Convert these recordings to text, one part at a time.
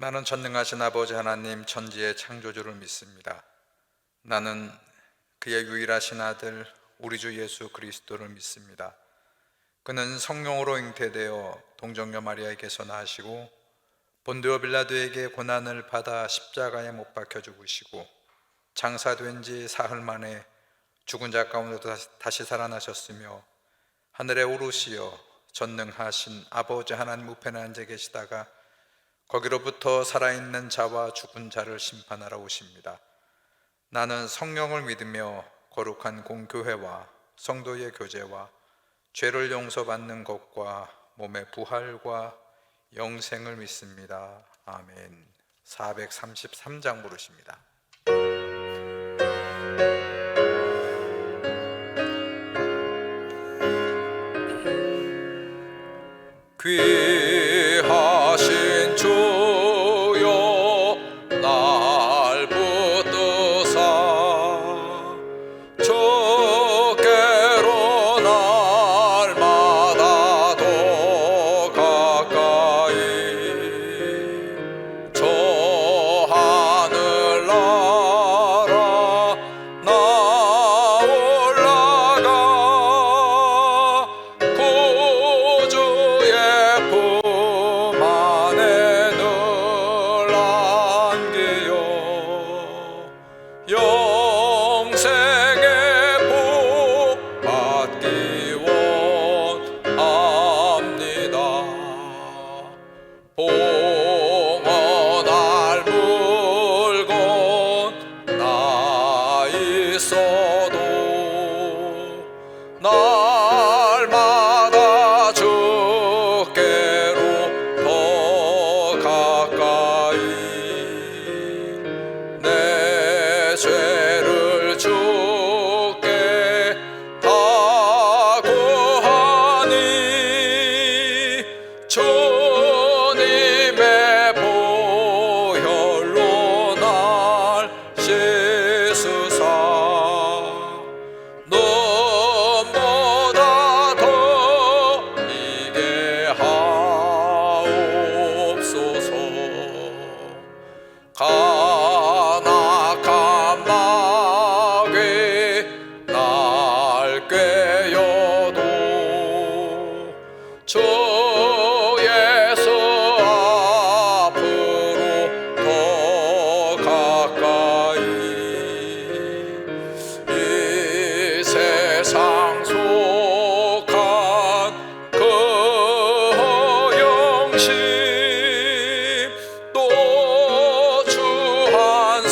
나는 전능하신 아버지 하나님 천지의 창조주를 믿습니다. 나는 그의 유일하신 아들 우리 주 예수 그리스도를 믿습니다. 그는 성령으로 잉태되어 동정녀 마리아에게서 나시고 본디오 빌라도에게 고난을 받아 십자가에 못 박혀 죽으시고 장사된 지 사흘 만에 죽은 자 가운데서 다시 살아나셨으며 하늘에 오르시어 전능하신 아버지 하나님 우편에 앉아 계시다가 거기로부터 살아있는 자와 죽은 자를 심판하러 오십니다. 나는 성령을 믿으며 거룩한 공교회와 성도의 교제와 죄를 용서받는 것과 몸의 부활과 영생을 믿습니다. 아멘. 433장 부르십니다. 귀하신 주여 날 붙드사 주께로 날마다 더 가까이 저 하늘나라 나 올라가 구주의 품 안에 늘 안기요 영생의 복 받기 원합니다. 봉헌할 물건 나 있어도 날마다 주께로 더 가까이 내 죄를 주께 다 고하니 주님의 보혈로 날 씻으사 눈보다 더 이게 하옵소서. 간악한 마귀 날 꾀어도 주 예수 앞으로 더 가까이 이 세상 속한 그 허영심 또 주한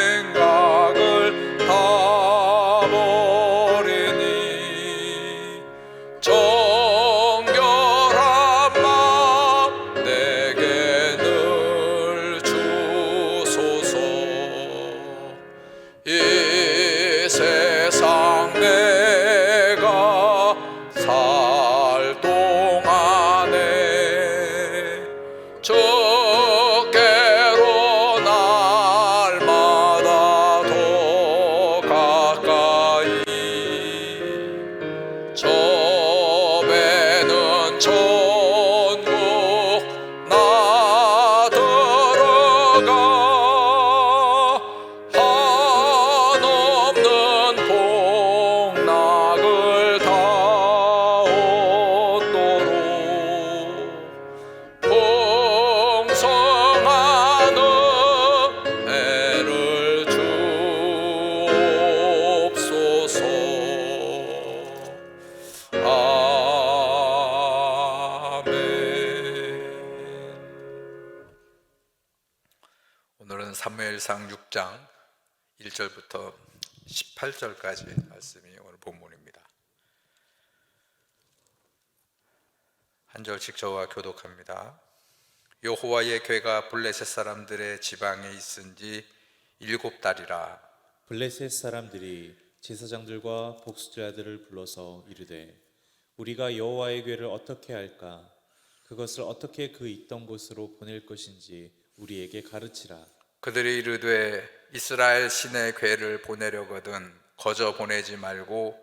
생각을 다 버리니 정결한 마음 내게 늘 주소서. 이 세상 내가 살 동안에 주께로 날마다 더 가까이 저 배는 천국 나 들어가 한없는 복락을 다 얻도록 풍성한 은혜를 주옵소서. 아멘. 오늘은 사무엘상 6장 1절부터 18절까지 말씀이 오늘 본문입니다. 한 절씩 저와 교독합니다. 여호와의 궤가 블레셋 사람들의 지방에 있은 지 7달이라. 블레셋 사람들이 제사장들과 복수자들을 불러서 이르되 우리가 여호와의 궤를 어떻게 할까? 그것을 어떻게 그 있던 곳으로 보낼 것인지 우리에게 가르치라. 그들이 이르되 이스라엘 신의 궤를 보내려거든 거저 보내지 말고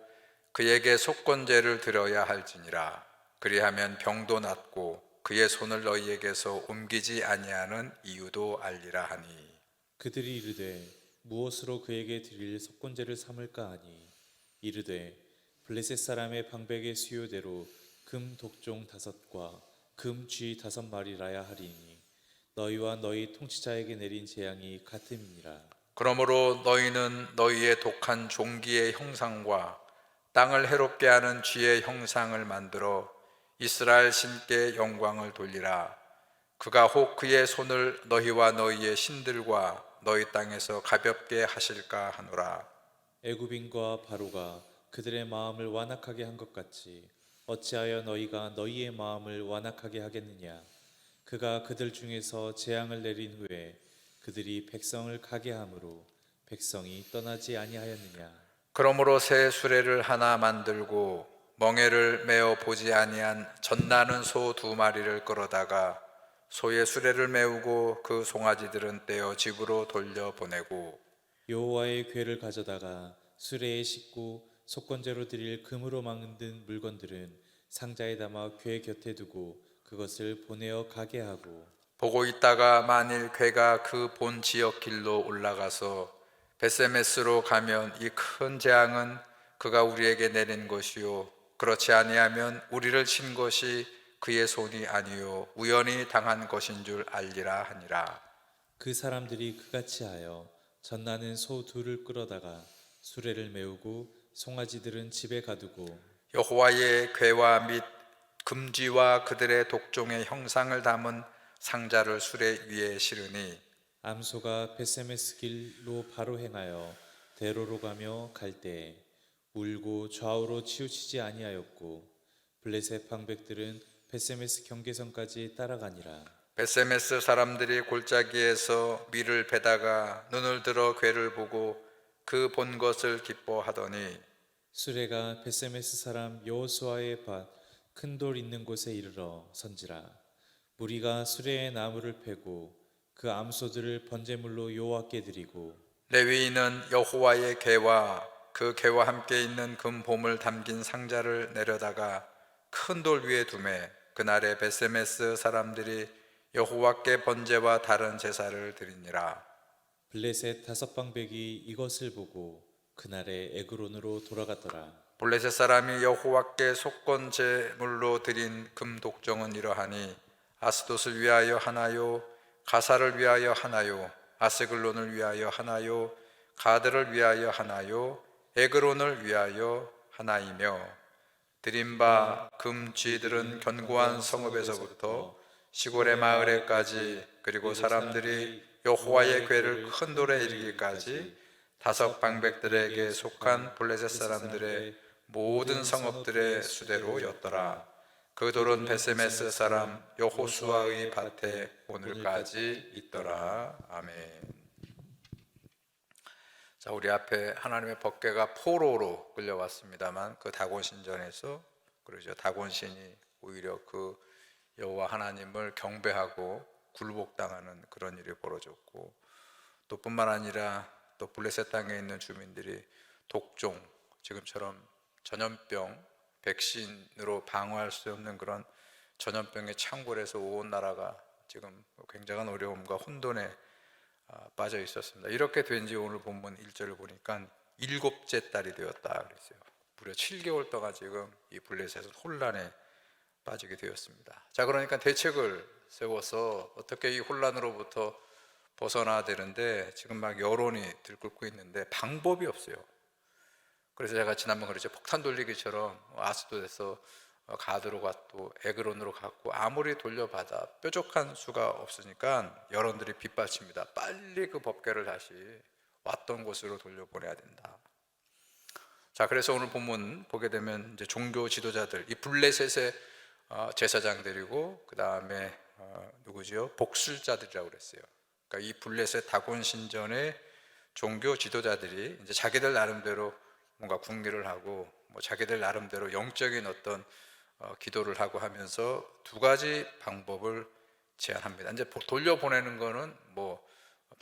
그에게 속건제를 드려야 할지니라. 그리하면 병도 낫고 그의 손을 너희에게서 옮기지 아니하는 이유도 알리라 하니. 그들이 이르되 무엇으로 그에게 드릴 속건제를 삼을까 하니 이르되 블레셋 사람의 방백의 수요대로 금 독종 5과 금 쥐 5마리라야 하리니 너희와 너희 통치자에게 내린 재앙이 같음이니라. 그러므로 너희는 너희의 독한 종기의 형상과 땅을 해롭게 하는 쥐의 형상을 만들어 이스라엘 신께 영광을 돌리라. 그가 혹 그의 손을 너희와 너희의 신들과 너희 땅에서 가볍게 하실까 하노라. 애굽인과 바로가 그들의 마음을 완악하게 한 것 같이 어찌하여 너희가 너희의 마음을 완악하게 하겠느냐. 그가 그들 중에서 재앙을 내린 후에 그들이 백성을 가게 함으로 백성이 떠나지 아니하였느냐. 그러므로 새 수레를 하나 만들고 멍에를 메어 보지 아니한 젖나는 소 2마리를 끌어다가 소의 수레를 메우고 그 송아지들은 떼어 집으로 돌려보내고 여호와의 궤를 가져다가 수레에 싣고 속건제로 드릴 금으로 만든 물건들은 상자에 담아 궤 곁에 두고 그것을 보내어 가게 하고 보고 있다가 만일 괴가 그 본 지역 길로 올라가서 베세메스로 가면 이 큰 재앙은 그가 우리에게 내린 것이요 그렇지 아니하면 우리를 친 것이 그의 손이 아니요 우연히 당한 것인 줄 알리라 하니라. 그 사람들이 그같이 하여 젖나는 소 2를 끌어다가 수레를 메우고 송아지들은 집에 가두고 여호와의 궤와 및 금쥐와 그들의 독종의 형상을 담은 상자를 수레 위에 실으니 암소가 베세메스 길로 바로 행하여 대로로 가며 갈 때에 울고 좌우로 치우치지 아니하였고 블레셋 방백들은 베세메스 경계선까지 따라가니라. 베세메스 사람들이 골짜기에서 밀을 베다가 눈을 들어 궤를 보고 그 본 것을 기뻐하더니 수레가 베세메스 사람 여호수아의 밭 큰 돌 있는 곳에 이르러 선지라. 무리가 수레에 나무를 패고 그 암소들을 번제물로 여호와께 드리고 레위인은 여호와의 궤와 그 궤와 함께 있는 금봄을 담긴 상자를 내려다가 큰 돌 위에 두매 그날에 베세메스 사람들이 여호와께 번제와 다른 제사를 드리니라. 블레셋 5방백이 이것을 보고 그날에 에그론으로 돌아갔더라. 블레셋 사람이 여호와께 속건 제물로 드린 금 독종은 이러하니 아스돗을 위하여 하나요 가사를 위하여 하나요 아스글론을 위하여 하나요 가드를 위하여 하나요 에그론을 위하여 하나이며 드린 바 금쥐들은 견고한 성읍에서부터 시골의 마을에까지 그리고 사람들이 여호와의 궤를 큰 돌에 이르기까지 5방백들에게 속한 블레셋 사람들의 모든 성읍들의 수대로였더라. 그 돌은 베세메스 사람 여호수아의 밭에 오늘까지 있더라. 아멘. 자, 우리 앞에 하나님의 법궤가 포로로 끌려왔습니다만 그 다곤 신전에서 그러죠. 다곤 신이 오히려 그 여호와 하나님을 경배하고 굴복당하는 그런 일이 벌어졌고 또 뿐만 아니라 또 블레셋 땅에 있는 주민들이 독종 지금처럼 전염병 백신으로 방어할 수 없는 그런 전염병의 창궐에서 온 나라가 지금 굉장한 어려움과 혼돈에 빠져 있었습니다. 이렇게 된 지 오늘 본문 1절을 보니까 7째 달이 되었다 그랬어요. 무려 7개월 동안 지금 이 블레셋은 혼란에 빠지게 되었습니다. 자, 그러니까 대책을 세워서 어떻게 이 혼란으로부터 벗어나야 되는데 지금 막 여론이 들끓고 있는데 방법이 없어요. 그래서 제가 지난번 그랬죠. 폭탄 돌리기처럼 아스돗에서 가드로 갔고 에그론으로 갔고 아무리 돌려받아 뾰족한 수가 없으니까 여론들이 빗받칩니다. 빨리 그 법궤를 다시 왔던 곳으로 돌려보내야 된다. 자, 그래서 오늘 본문 보게 되면 이제 종교 지도자들, 이 블레셋의 제사장들이고 그 다음에 누구지요? 복술자들이라고 그랬어요. 그러니까 이 블레셋 다곤 신전의 종교 지도자들이 이제 자기들 나름대로 뭔가 궁리를 하고 뭐 자기들 나름대로 영적인 어떤 기도를 하고 하면서 2가지 방법을 제안합니다. 이제 돌려보내는 거는 뭐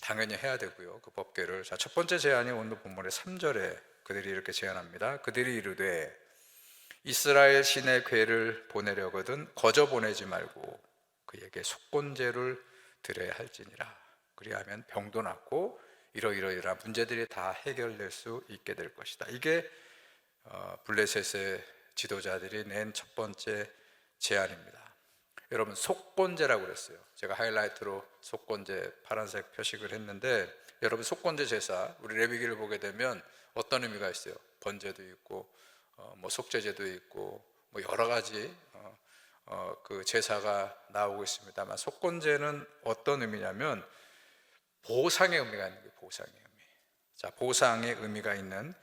당연히 해야 되고요. 그 법궤를. 자, 첫 번째 제안이 오늘 본문의 3절에 그들이 이렇게 제안합니다. 그들이 이르되 이스라엘 신의 궤를 보내려거든 거저 보내지 말고 그에게 속건제를 드려야 할지니라. 그리하면 병도 낫고 이러이러이러한 문제들이 다 해결될 수 있게 될 것이다. 이게 블레셋의 지도자들이 낸 첫 번째 제안입니다. 여러분, 속건제라고 그랬어요. 제가 하이라이트로 속건제 파란색 표식을 했는데, 여러분, 속건제 제사, 우리 레위기를 보게 되면 어떤 의미가 있어요? 번제도 있고 뭐 속죄제도 있고 뭐 여러 가지 그 제사가 나오고 있습니다만, 속건제는 어떤 의미냐면 보상의 의미가 있는 거예요. 보상의 의미. 자, 보상의 의미가 있는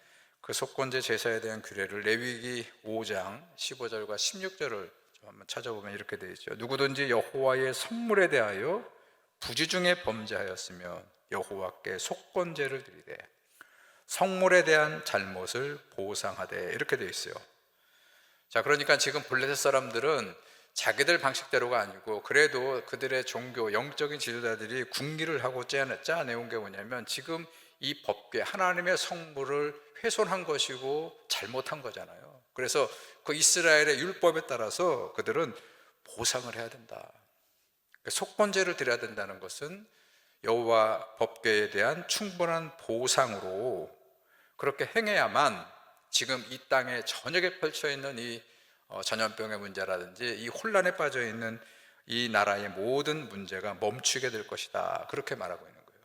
그 속건제 제사에 대한 규례를 레위기 5장 15절과 16절을 좀 한번 찾아보면 이렇게 되어 있죠. 누구든지 여호와의 성물에 대하여 부지 중에 범죄하였으면 여호와께 속건제를 드리되 성물에 대한 잘못을 보상하되, 이렇게 되어 있어요. 자, 그러니까 지금 블레셋 사람들은 자기들 방식대로가 아니고 그래도 그들의 종교, 영적인 지도자들이 궁리를 하고 짜내온 게 뭐냐면, 지금 이 법궤, 하나님의 성물을 훼손한 것이고 잘못한 거잖아요. 그래서 그 이스라엘의 율법에 따라서 그들은 보상을 해야 된다. 속건제를 드려야 된다는 것은 여호와 법궤에 대한 충분한 보상으로 그렇게 행해야만 지금 이 땅에 전역에 펼쳐 있는 이 전염병의 문제라든지 이 혼란에 빠져 있는 이 나라의 모든 문제가 멈추게 될 것이다. 그렇게 말하고 있는 거예요.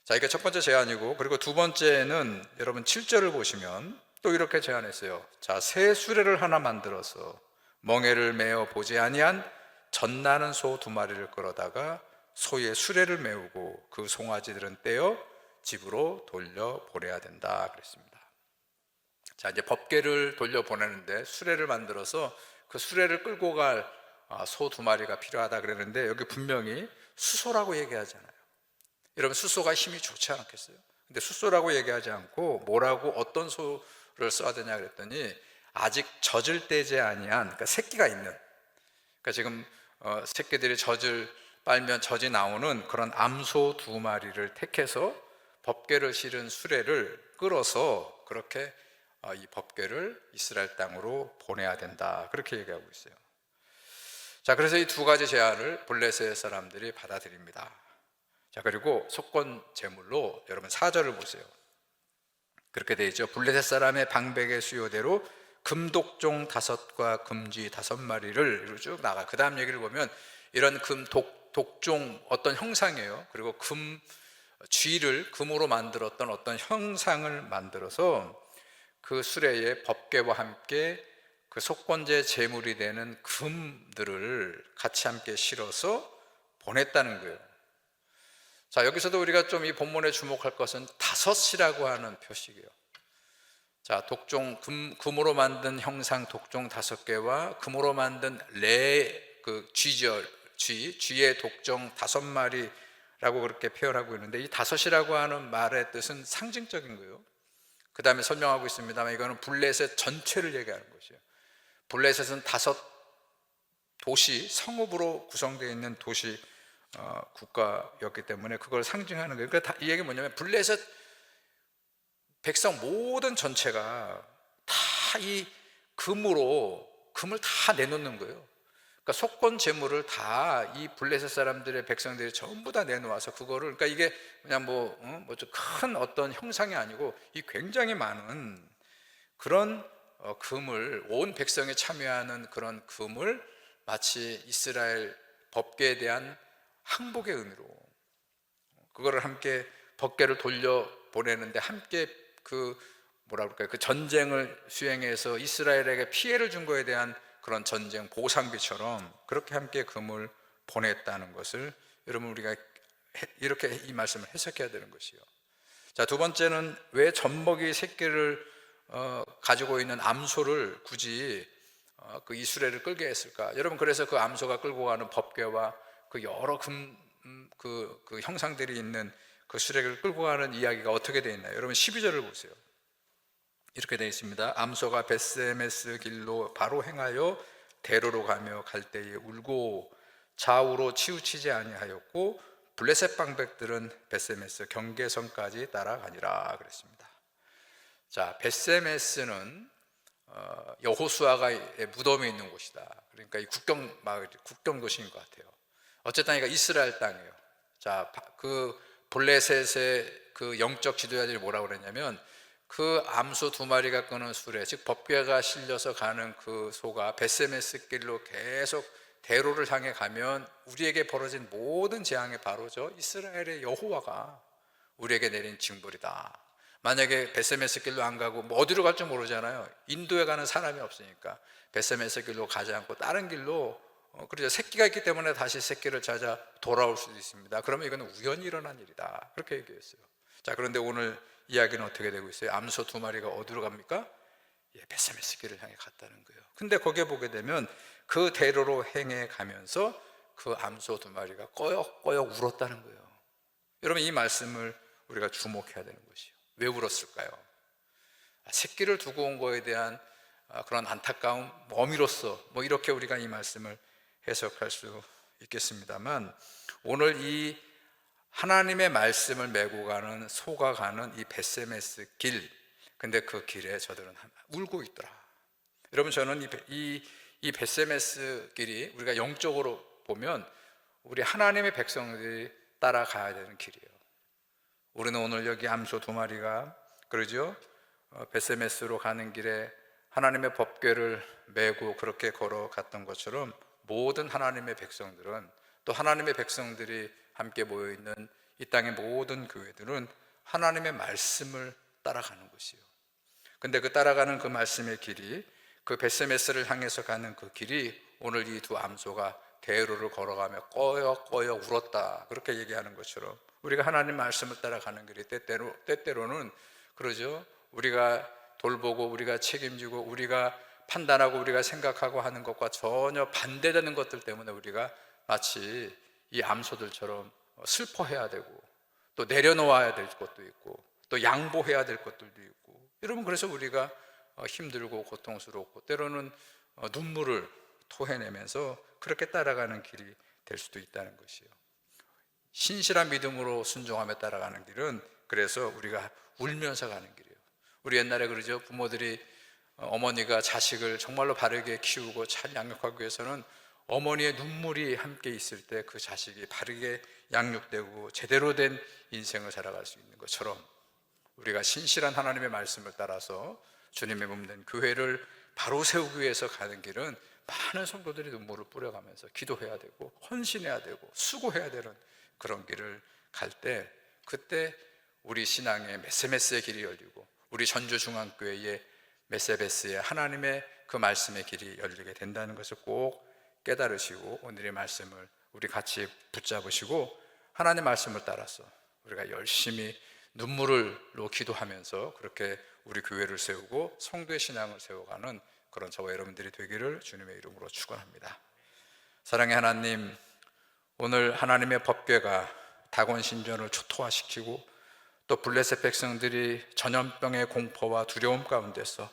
자, 이게 첫 번째 제안이고, 그리고 두 번째는 여러분 7절을 보시면 또 이렇게 제안했어요. 자, 새 수레를 하나 만들어서 멍에를 메어 보지 아니한 젖나는 소 2마리를 끌어다가 소의 수레를 메우고 그 송아지들은 떼어 집으로 돌려보내야 된다 그랬습니다. 자, 이제 법궤를 돌려보내는데 수레를 만들어서 그 수레를 끌고 갈 소 2마리가 필요하다 그랬는데, 여기 분명히 수소라고 얘기하잖아요. 여러분, 수소가 힘이 좋지 않겠어요? 근데 수소라고 얘기하지 않고 뭐라고, 어떤 소를 써야 되냐 그랬더니 아직 젖을 떼지 아니한, 그러니까 새끼가 있는, 그러니까 지금 새끼들이 젖을 빨면 젖이 나오는 그런 암소 2마리를 택해서 법궤를 실은 수레를 끌어서 그렇게 이 법궤를 이스라엘 땅으로 보내야 된다, 그렇게 얘기하고 있어요. 자, 그래서 이 두 가지 제안을 블레셋 사람들이 받아들입니다. 자, 그리고 속건 제물로 여러분 4절을 보세요. 그렇게 되어 있죠. 블레셋 사람의 방백의 수요대로 금독종 5과 금쥐 5마리를 쭉 나가. 그 다음 얘기를 보면 이런 독종 어떤 형상이에요. 그리고 쥐를 금으로 만들었던 어떤 형상을 만들어서 그 수레에 법궤와 함께 그 속건제 제물이 되는 금들을 같이 함께 실어서 보냈다는 거예요. 자, 여기서도 우리가 좀 이 본문에 주목할 것은 5이라고 하는 표식이에요. 자, 금으로 만든 형상 독종 5개와 금으로 만든 쥐의 독종 5마리라고 그렇게 표현하고 있는데, 이 5이라고 하는 말의 뜻은 상징적인 거예요. 그 다음에 설명하고 있습니다만, 이거는 블레셋 전체를 얘기하는 것이에요. 블레셋은 5 도시, 성읍으로 구성되어 있는 도시 국가였기 때문에 그걸 상징하는 거예요. 그러니까 이 얘기는 뭐냐면, 블레셋 백성 모든 전체가 다 이 금을 다 내놓는 거예요. 그러니까 속건 제물을 다 이 블레셋 사람들의 백성들이 전부 다 내놓아서 그거를, 그러니까 이게 그냥 큰 어떤 형상이 아니고 이 굉장히 많은 그런 금을, 온 백성이 참여하는 그런 금을 마치 이스라엘 법궤에 대한 항복의 의미로 그거를 함께 법궤를 돌려 보내는데 함께 그 전쟁을 수행해서 이스라엘에게 피해를 준 거에 대한 그런 전쟁 보상비처럼 그렇게 함께 금을 보냈다는 것을 여러분 우리가 이렇게 이 말씀을 해석해야 되는 것이요. 자, 두 번째는 왜 젖먹이 새끼를 가지고 있는 암소를 굳이 그 이스라엘을 끌게 했을까? 여러분, 그래서 그 암소가 끌고 가는 법궤와 그 여러 그 형상들이 있는 그 수레를 끌고 가는 이야기가 어떻게 되어 있나요? 여러분 12절을 보세요. 이렇게 되어 있습니다. 암소가 벳세메스 길로 바로 행하여 대로로 가며 갈 때에 울고 좌우로 치우치지 아니하였고 블레셋 방백들은 벳세메스 경계선까지 따라가니라 그랬습니다. 자, 벳세메스는 여호수아가의 무덤이 있는 곳이다. 그러니까 이 국경 마을, 국경 도시인 것 같아요. 어쨌든 이거 이스라엘 땅이에요. 자, 그 블레셋의 그 영적 지도자들이 뭐라고 그랬냐면, 그 암소 두 마리가 끄는 수레, 즉 법궤가 실려서 가는 그 소가 베세메스 길로 계속 대로를 향해 가면 우리에게 벌어진 모든 재앙의 바로죠, 이스라엘의 여호와가 우리에게 내린 징벌이다. 만약에 베세메스 길로 안 가고 뭐 어디로 갈지 모르잖아요. 인도에 가는 사람이 없으니까 베세메스 길로 가지 않고 다른 길로 그렇죠, 새끼가 있기 때문에 다시 새끼를 찾아 돌아올 수도 있습니다. 그러면 이거는 우연히 일어난 일이다, 그렇게 얘기했어요. 자, 그런데 오늘 이야기는 어떻게 되고 있어요? 암소 두 마리가 어디로 갑니까? 베세메스 길을 향해 갔다는 거예요. 근데 거기에 보게 되면 그 대로로 행해 가면서 그 암소 두 마리가 꺼역꺼역 울었다는 거예요. 여러분, 이 말씀을 우리가 주목해야 되는 것이요. 왜 울었을까요? 새끼를 두고 온 거에 대한 그런 안타까움, 어미로서 이렇게 우리가 이 말씀을 해석할 수 있겠습니다만, 오늘 이 하나님의 말씀을 메고 가는 소가 가는 이 베세메스 길, 근데 그 길에 저들은 울고 있더라. 여러분, 저는 이 베세메스 길이 우리가 영적으로 보면 우리 하나님의 백성들이 따라가야 되는 길이에요. 우리는 오늘 여기 암소 두 마리가 그러죠, 베세메스로 가는 길에 하나님의 법궤를 메고 그렇게 걸어갔던 것처럼 모든 하나님의 백성들은, 또 하나님의 백성들이 함께 모여있는 이 땅의 모든 교회들은 하나님의 말씀을 따라가는 것이에요. 근데 그 따라가는 그 말씀의 길이, 그 베세메스를 향해서 가는 그 길이 오늘 이 두 암소가 대로를 걸어가며 꺼역꺼역 울었다, 그렇게 얘기하는 것처럼 우리가 하나님 말씀을 따라가는 길이 때때로는 그러죠, 우리가 돌보고 우리가 책임지고 우리가 판단하고 우리가 생각하고 하는 것과 전혀 반대되는 것들 때문에 우리가 마치 이 암소들처럼 슬퍼해야 되고, 또 내려놓아야 될 것도 있고, 또 양보해야 될 것들도 있고, 여러분, 그래서 우리가 힘들고 고통스럽고 때로는 눈물을 토해내면서 그렇게 따라가는 길이 될 수도 있다는 것이에요. 신실한 믿음으로 순종하며 따라가는 길은 그래서 우리가 울면서 가는 길이에요. 우리 옛날에 그러죠, 부모들이 어머니가 자식을 정말로 바르게 키우고 잘 양육하기 위해서는 어머니의 눈물이 함께 있을 때 그 자식이 바르게 양육되고 제대로 된 인생을 살아갈 수 있는 것처럼, 우리가 신실한 하나님의 말씀을 따라서 주님의 몸된 교회를 바로 세우기 위해서 가는 길은 많은 성도들이 눈물을 뿌려가면서 기도해야 되고 헌신해야 되고 수고해야 되는 그런 길을 갈 때, 그때 우리 신앙의 메세메스의 길이 열리고 우리 전주중앙교회의 메세베스의 하나님의 그 말씀의 길이 열리게 된다는 것을 꼭 깨달으시고 오늘의 말씀을 우리 같이 붙잡으시고 하나님 말씀을 따라서 우리가 열심히 눈물로 기도하면서 그렇게 우리 교회를 세우고 성도의 신앙을 세워가는 그런 저와 여러분들이 되기를 주님의 이름으로 축원합니다. 사랑의 하나님, 오늘 하나님의 법궤가 다곤 신전을 초토화시키고 또 블레셋 백성들이 전염병의 공포와 두려움 가운데서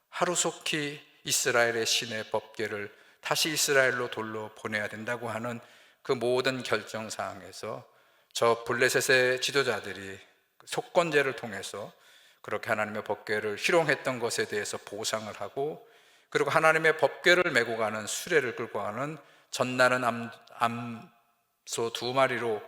하루속히 이스라엘의 신의 법궤를 다시 이스라엘로 돌로 보내야 된다고 하는 그 모든 결정사항에서 저 블레셋의 지도자들이 속건제를 통해서 그렇게 하나님의 법궤를 희롱했던 것에 대해서 보상을 하고, 그리고 하나님의 법궤를 메고 가는 수레를 끌고 가는 전나는 암소 두 마리로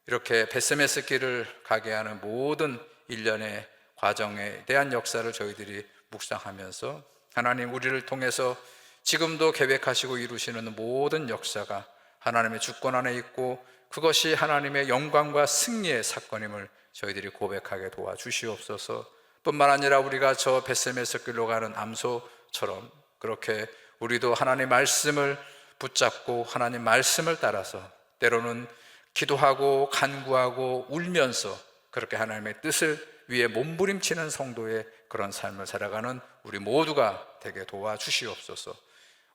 이렇게 베세메스 길을 가게 하는 모든 일련의 과정에 대한 역사를 저희들이 묵상하면서, 하나님, 우리를 통해서 지금도 계획하시고 이루시는 모든 역사가 하나님의 주권 안에 있고 그것이 하나님의 영광과 승리의 사건임을 저희들이 고백하게 도와주시옵소서. 뿐만 아니라 우리가 저 베세메스 길로 가는 암소처럼 그렇게 우리도 하나님의 말씀을 붙잡고 하나님 말씀을 따라서 때로는 기도하고 간구하고 울면서 그렇게 하나님의 뜻을 위해 몸부림치는 성도의 그런 삶을 살아가는 우리 모두가 되게 도와주시옵소서.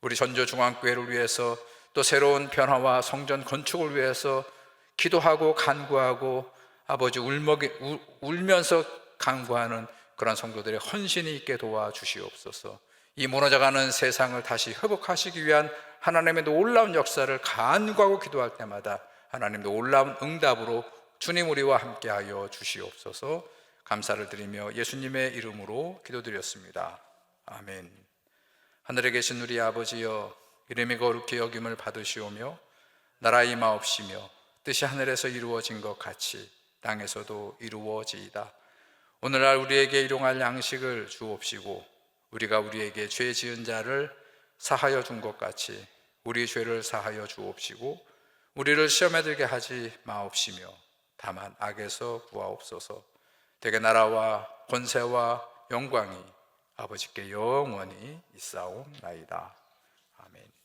우리 전주중앙교회를 위해서 또 새로운 변화와 성전 건축을 위해서 기도하고 간구하고 아버지 울면서 간구하는 그런 성도들의 헌신이 있게 도와주시옵소서. 이 무너져가는 세상을 다시 회복하시기 위한 하나님의 놀라운 역사를 간구하고 기도할 때마다 하나님 놀라운 응답으로 주님 우리와 함께하여 주시옵소서. 감사를 드리며 예수님의 이름으로 기도드렸습니다. 아멘. 하늘에 계신 우리 아버지여, 이름이 거룩히 여김을 받으시오며 나라 임하옵시며 뜻이 하늘에서 이루어진 것 같이 땅에서도 이루어지이다. 오늘날 우리에게 일용할 양식을 주옵시고 우리가 우리에게 죄 지은 자를 사하여 준 것 같이 우리 죄를 사하여 주옵시고 우리를 시험에 들게 하지 마옵시며 다만 악에서 구하옵소서. 대개 나라와 권세와 영광이 아버지께 영원히 있사옵나이다. 아멘.